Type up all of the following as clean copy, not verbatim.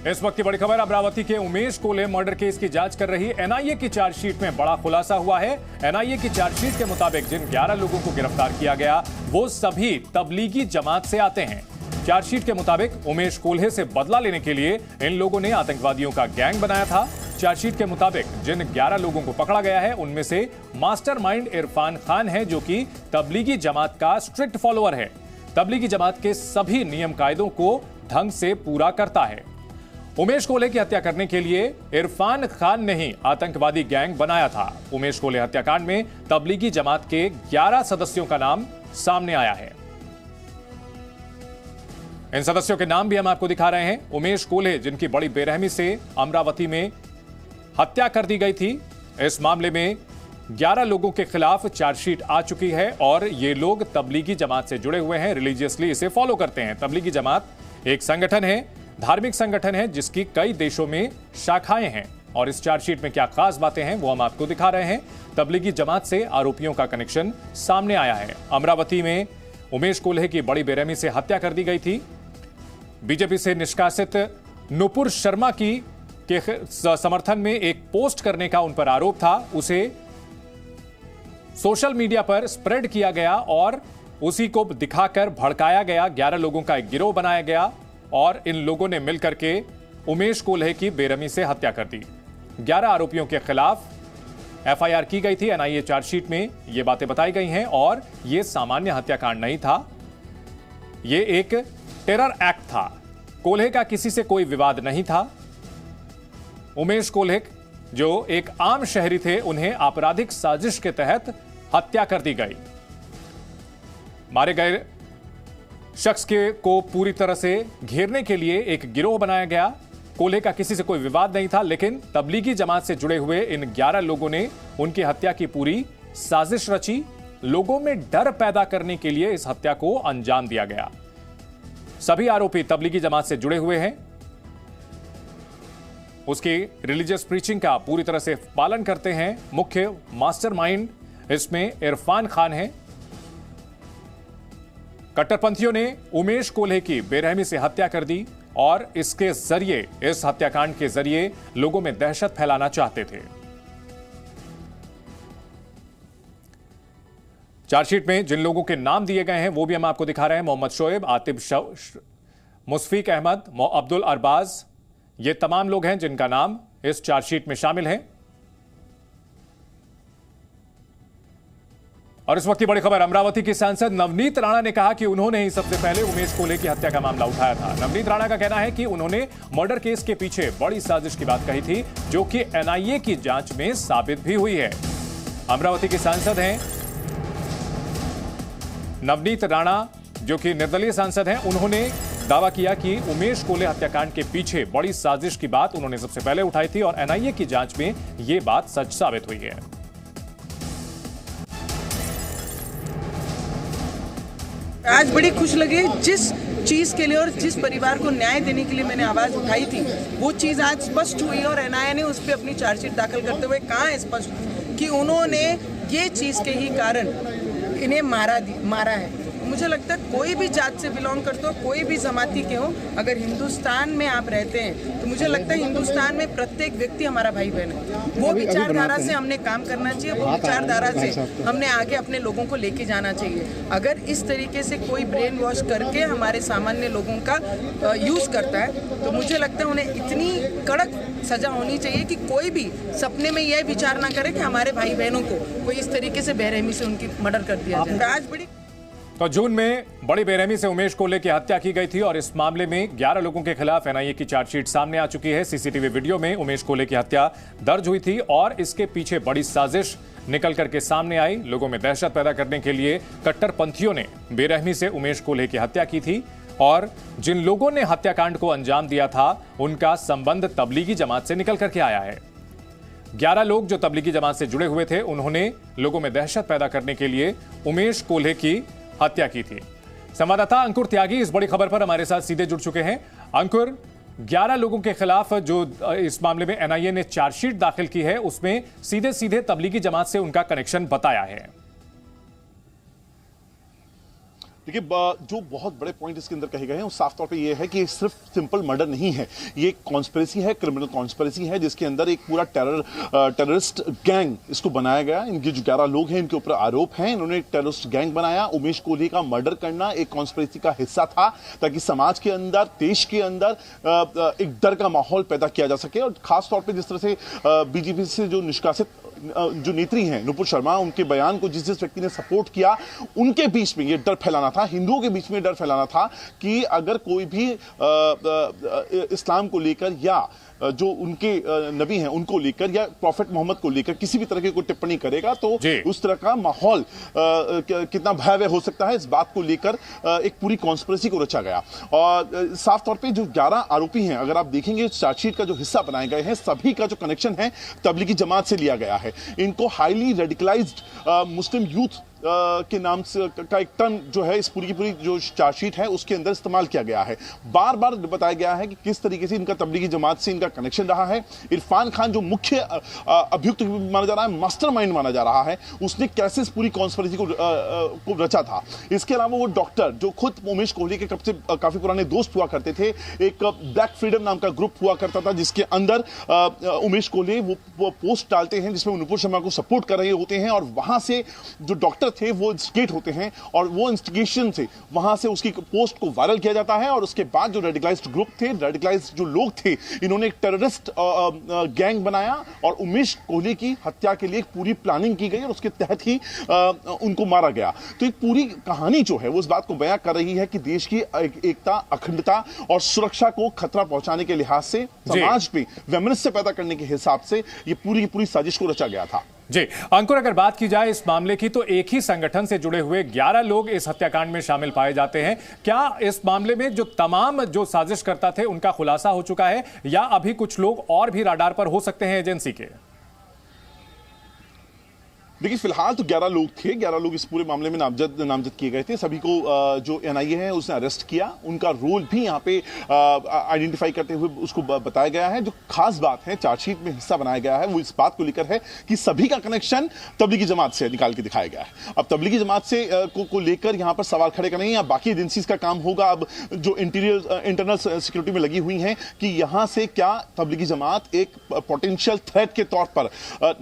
इस वक्त की बड़ी खबर, अमरावती के उमेश कोल्हे मर्डर केस की जांच कर रही एनआईए की चार्जशीट में बड़ा खुलासा हुआ है। एनआईए की चार्जशीट के मुताबिक जिन 11 लोगों को गिरफ्तार किया गया वो सभी तबलीगी जमात से आते हैं। चार्जशीट के मुताबिक उमेश कोल्हे से बदला लेने के लिए इन लोगों ने आतंकवादियों का गैंग बनाया था। चार्जशीट के मुताबिक जिन 11 लोगों को पकड़ा गया है उनमें से मास्टरमाइंड इरफान खान है, जो कि तबलीगी जमात का स्ट्रिक्ट फॉलोअर है। तबलीगी जमात के सभी नियम कायदों को ढंग से पूरा करता है। उमेश कोल्हे की हत्या करने के लिए इरफान खान ने ही आतंकवादी गैंग बनाया था। उमेश कोल्हे हत्याकांड में तबलीगी जमात के 11 सदस्यों का नाम सामने आया है। इन सदस्यों के नाम भी हम आपको दिखा रहे हैं। उमेश कोल्हे, जिनकी बड़ी बेरहमी से अमरावती में हत्या कर दी गई थी, इस मामले में 11 लोगों के खिलाफ चार्जशीट आ चुकी है और ये लोग तबलीगी जमात से जुड़े हुए हैं, रिलीजियसली इसे फॉलो करते हैं। तबलीगी जमात एक संगठन है, धार्मिक संगठन है, जिसकी कई देशों में शाखाएं हैं और इस चार्जशीट में क्या खास बातें हैं वो हम आपको दिखा रहे हैं। तबलीगी जमात से आरोपियों का कनेक्शन सामने आया है। अमरावती में उमेश कोल्हे की बड़ी बेरहमी से हत्या कर दी गई थी। बीजेपी से निष्कासित नुपुर शर्मा की के समर्थन में एक पोस्ट करने का उन पर आरोप था, उसे सोशल मीडिया पर स्प्रेड किया गया और उसी को दिखाकर भड़काया गया। 11 लोगों का एक गिरोह बनाया गया और इन लोगों ने मिलकर के उमेश कोल्हे की बेरहमी से हत्या कर दी। 11 आरोपियों के खिलाफ एफआईआर की गई थी। एनआईए चार्जशीट में ये बातें बताई गई हैं और ये सामान्य हत्याकांड नहीं था, ये एक टेरर एक्ट था। कोल्हे का किसी से कोई विवाद नहीं था। उमेश कोल्हे जो एक आम शहरी थे, उन्हें आपराधिक साजिश के तहत हत्या कर दी गई। मारे गए शख्स को पूरी तरह से घेरने के लिए एक गिरोह बनाया गया। कोल्हे का किसी से कोई विवाद नहीं था, लेकिन तबलीगी जमात से जुड़े हुए इन 11 लोगों ने उनकी हत्या की पूरी साजिश रची। लोगों में डर पैदा करने के लिए इस हत्या को अंजाम दिया गया। सभी आरोपी तबलीगी जमात से जुड़े हुए हैं, उसकी रिलीजियस प्रीचिंग का पूरी तरह से पालन करते हैं। मुख्य मास्टरमाइंड इसमें इरफान खान है। कट्टरपंथियों ने उमेश कोल्हे की बेरहमी से हत्या कर दी और इसके जरिए, इस हत्याकांड के जरिए लोगों में दहशत फैलाना चाहते थे। चार्जशीट में जिन लोगों के नाम दिए गए हैं वो भी हम आपको दिखा रहे हैं। मोहम्मद शोएब, आतिफ, मुस्फीक अहमद, अब्दुल अरबाज, ये तमाम लोग हैं जिनका नाम इस चार्जशीट में शामिल है। और इस वक्त की बड़ी खबर, अमरावती की सांसद नवनीत राणा ने कहा कि उन्होंने ही सबसे पहले उमेश कोल्हे की हत्या का मामला उठाया था। नवनीत राणा का कहना है कि उन्होंने मर्डर केस के पीछे बड़ी साजिश की बात कही थी, जो कि एनआईए की जांच में साबित भी हुई है। अमरावती की सांसद हैं नवनीत राणा, जो कि निर्दलीय सांसद हैं। उन्होंने दावा किया कि उमेश कोल्हे हत्याकांड के पीछे बड़ी साजिश की बात उन्होंने सबसे पहले उठाई थी और एनआईए की जांच में यह बात सच साबित हुई है। आज बड़ी खुश लगी, जिस चीज़ के लिए और जिस परिवार को न्याय देने के लिए मैंने आवाज़ उठाई थी वो चीज़ आज स्पष्ट हुई और एनआईए ने उस पर अपनी चार्जशीट दाखिल करते हुए कहा है स्पष्ट कि उन्होंने ये चीज़ के ही कारण इन्हें मारा है। मुझे लगता है कोई भी जात से बिलोंग करते हो, कोई भी जमाती के हो, अगर हिंदुस्तान में आप रहते हैं तो मुझे लगता है हिंदुस्तान में प्रत्येक व्यक्ति हमारा भाई बहन है। वो विचारधारा से हमने काम करना चाहिए, वो विचारधारा से हमने आगे अपने लोगों को लेके जाना चाहिए। अगर इस तरीके से कोई ब्रेन वॉश करके हमारे सामान्य लोगों का यूज़ करता है तो मुझे लगता है उन्हें इतनी कड़क सजा होनी चाहिए कि कोई भी सपने में यह विचार ना करे कि हमारे भाई बहनों को कोई इस तरीके से बेरहमी से उनकी मर्डर कर दिया जाए। आज बड़ी तो जून में बड़ी बेरहमी से उमेश कोल्हे की हत्या की गई थी और इस मामले में 11 लोगों के खिलाफ एनआईए की चार्जशीट सामने आ चुकी है। सीसीटीवी वीडियो में उमेश कोल्हे की हत्या दर्ज हुई थी और इसके पीछे बड़ी साजिश निकल करके सामने आई। लोगों में दहशत पैदा करने के लिए कट्टरपंथियों ने बेरहमी से उमेश कोल्हे की हत्या की थी और जिन लोगों ने हत्याकांड को अंजाम दिया था उनका संबंध तबलीगी जमात से निकल करके आया है। 11 लोग जो तबलीगी जमात से जुड़े हुए थे, उन्होंने लोगों में दहशत पैदा करने के लिए उमेश कोल्हे की हत्या की थी। संवाददाता अंकुर त्यागी इस बड़ी खबर पर हमारे साथ सीधे जुड़ चुके हैं। अंकुर, 11 लोगों के खिलाफ जो इस मामले में एनआईए ने चार्जशीट दाखिल की है उसमें सीधे सीधे तबलीगी जमात से उनका कनेक्शन बताया है। देखिए, जो बहुत बड़े पॉइंट इसके अंदर कहे गए हैं वो साफ तौर पे ये है कि सिर्फ सिंपल मर्डर नहीं है, ये एक कॉन्स्पिरेसी है, क्रिमिनल कॉन्स्पिरेसी है, जिसके अंदर एक पूरा टेररिस्ट गैंग इसको बनाया गया। इनके जो 11 लोग हैं इनके ऊपर आरोप हैं, इन्होंने एक टेररिस्ट गैंग बनाया। उमेश कोहली का मर्डर करना एक कॉन्स्पिरेसी का हिस्सा था, ताकि समाज के अंदर, देश के अंदर एक डर का माहौल पैदा किया जा सके। और खासतौर पर जिस तरह से बीजेपी से जो निष्कासित जो नेत्री हैं नुपुर शर्मा, उनके बयान को जिस व्यक्ति ने सपोर्ट किया, उनके बीच में ये डर फैलाना था, हिंदुओं के बीच में डर फैलाना था कि अगर कोई भी इस्लाम को लेकर या जो उनके नबी हैं उनको लेकर या प्रॉफेट मोहम्मद को लेकर किसी भी तरह की कोई टिप्पणी करेगा तो उस तरह का माहौल कितना भयावह हो सकता है, इस बात को लेकर एक पूरी कॉन्स्पिरेसी को रचा गया। और साफ तौर पे जो 11 आरोपी हैं, अगर आप देखेंगे चार्जशीट का जो हिस्सा बनाए गए हैं, सभी का जो कनेक्शन है तबलीगी जमात से लिया गया है। इनको हाईली रेडिकलाइज्ड मुस्लिम यूथ के नाम से का एक टर्म जो है इस पूरी की पूरी जो चार्जशीट है उसके अंदर इस्तेमाल किया गया है। बार बार बताया गया है कि किस तरीके से इनका तबलीगी जमात से इनका कनेक्शन रहा है। इरफान खान जो मुख्य अभियुक्त माना जा रहा है, मास्टरमाइंड माना जा रहा है, उसने कैसे इस पूरी कॉन्स्पिरेसी को रचा था। इसके अलावा वो डॉक्टर जो खुद उमेश कोहली के काफी पुराने दोस्त हुआ करते थे, एक ब्लैक फ्रीडम नाम का ग्रुप हुआ करता था जिसके अंदर उमेश कोहली वो पोस्ट डालते हैं जिसमें नुपुर शर्मा को सपोर्ट कर रहे होते हैं, और वहां से जो डॉक्टर थे वो इंस्टिगेट होते हैं और वो इंस्टिगेशन से वहां से उसकी पोस्ट को वायरल किया जाता है। और उसके बाद जो रेडिकलाइज्ड ग्रुप थे, रेडिकलाइज्ड जो लोग थे, इन्होंने एक टेररिस्ट गैंग बनाया और उमेश कोहली की हत्या के लिए एक पूरी प्लानिंग की गई और उसके तहत ही उनको मारा गया। तो एक पूरी कहानी जो है वो इस बात को बयां कर रही है कि देश की एकता, अखंडता और सुरक्षा को खतरा पहुंचाने के लिहाज से, समाज में वैमनस्य पैदा करने के हिसाब से ये पूरी की पूरी साजिश को रचा गया था। जी अंकुर, अगर बात की जाए इस मामले की तो एक ही संगठन से जुड़े हुए 11 लोग इस हत्याकांड में शामिल पाए जाते हैं। क्या इस मामले में जो तमाम जो साजिश करता थे उनका खुलासा हो चुका है या अभी कुछ लोग और भी राडार पर हो सकते हैं एजेंसी के? देखिए, फिलहाल तो 11 लोग थे, 11 लोग इस पूरे मामले में नामजद किए गए थे। सभी को जो एनआईए है उसने अरेस्ट किया, उनका रोल भी यहाँ पे आइडेंटिफाई करते हुए उसको बताया गया है। जो खास बात है चार्जशीट में हिस्सा बनाया गया है वो इस बात को लेकर है कि सभी का कनेक्शन तबलीगी जमात से निकाल के दिखाया गया है। अब तबलीगी जमात से को लेकर यहाँ पर सवाल खड़े करने या बाकी एजेंसीज का काम होगा अब जो इंटरनल सिक्योरिटी में लगी हुई हैं कि यहाँ से क्या तबलीगी जमात एक पोटेंशियल थ्रेट के तौर पर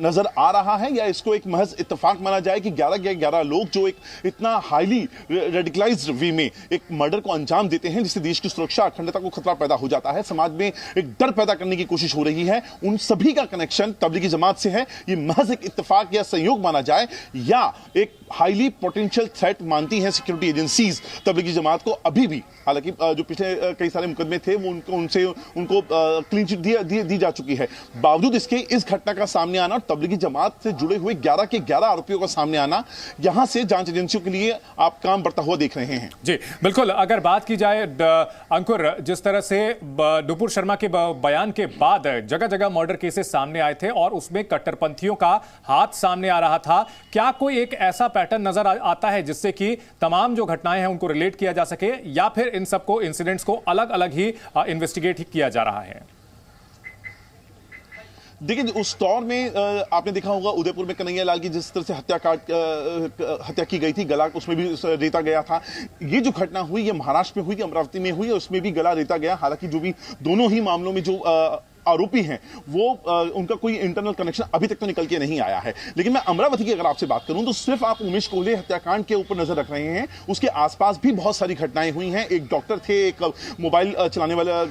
नजर आ रहा है या इसको एक इत्तेफाक माना जाए कि 11 लोग जो एक इतना हाईली रेडिकलाइज्ड वे में एक मर्डर को अंजाम देते हैं जिससे देश की सुरक्षा, अखंडता को खतरा पैदा हो जाता है, समाज में एक डर पैदा करने की कोशिश हो रही है, उन सभी का कनेक्शन तबलीगी जमात से है। ये महज एक इत्तेफाक या संयोग माना जाए या एक हाईली पोटेंशियल थ्रेट मानती है सिक्योरिटी एजेंसीज तबलीगी जमात को अभी भी। हालांकि जो पिछले कई सारे मुकदमे थे वो उनको क्लीन चिट दी जा चुकी है। बावजूद इसके इस घटना का सामने आना और तबलीगी जमात से जुड़े हुए 11 आरोपियों का सामने आना, यहां से जांच एजेंसियों के लिए आप काम बढ़ता हुआ देख रहे हैं। जी बिल्कुल, अगर बात की जाए अंकुर, जिस तरह से नुपुर शर्मा के बयान के बाद जगह जगह मर्डर केसेस सामने आए थे और उसमें कट्टरपंथियों का हाथ सामने आ रहा था, क्या कोई एक ऐसा पैटर्न नजर आता है जिससे कि तमाम जो घटनाएं हैं उनको रिलेट किया जा सके या फिर इन सबको इंसिडेंट्स को अलग अलग ही इन्वेस्टिगेट किया जा रहा है? देखिए, उस दौर में आपने देखा होगा उदयपुर में कन्हैया लाल की जिस तरह से हत्या की गई थी, गला उसमें भी रेता गया था। ये जो घटना हुई ये महाराष्ट्र में हुई, अमरावती में हुई, उसमें भी गला रेता गया। हालांकि जो भी दोनों ही मामलों में जो आरोपी हैं वो उनका कोई इंटरनल कनेक्शन अभी तक तो निकल के नहीं आया है। लेकिन मैं अमरावती की अगर आपसे बात करूं तो सिर्फ आप उमेश कोहली हत्याकांड के ऊपर नजर रख रहे हैं, उसके आसपास भी बहुत सारी घटनाएं हुई हैं। एक डॉक्टर थे, एक मोबाइल चलाने वाला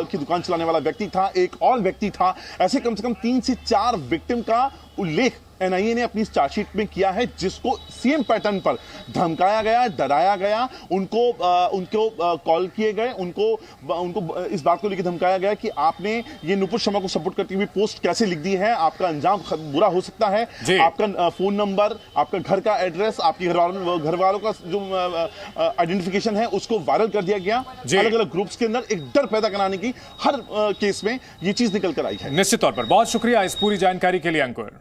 की दुकान चलाने वाला व्यक्ति था, एक और व्यक्ति था। ऐसे कम से कम 3 से 4 विक्टिम का उल्लेख एनआईए ने अपनी चार्जशीट में किया है, जिसको सेम पैटर्न पर धमकाया गया, डराया गया, उनको कॉल किए गए, उनको इस बात को लेकर धमकाया गया कि आपने ये नुपुर शर्मा को सपोर्ट करती हुई पोस्ट कैसे लिख दी है, आपका अंजाम बुरा हो सकता है, आपका फोन नंबर, आपका घर का एड्रेस, आपके घर वालों का जो आइडेंटिफिकेशन है उसको वायरल कर दिया गया। अलग अलग ग्रुप्स के अंदर एक डर पैदा कराने की हर केस में ये चीज निकल कर आई है। निश्चित तौर पर बहुत शुक्रिया इस पूरी जानकारी के लिए अंकुर।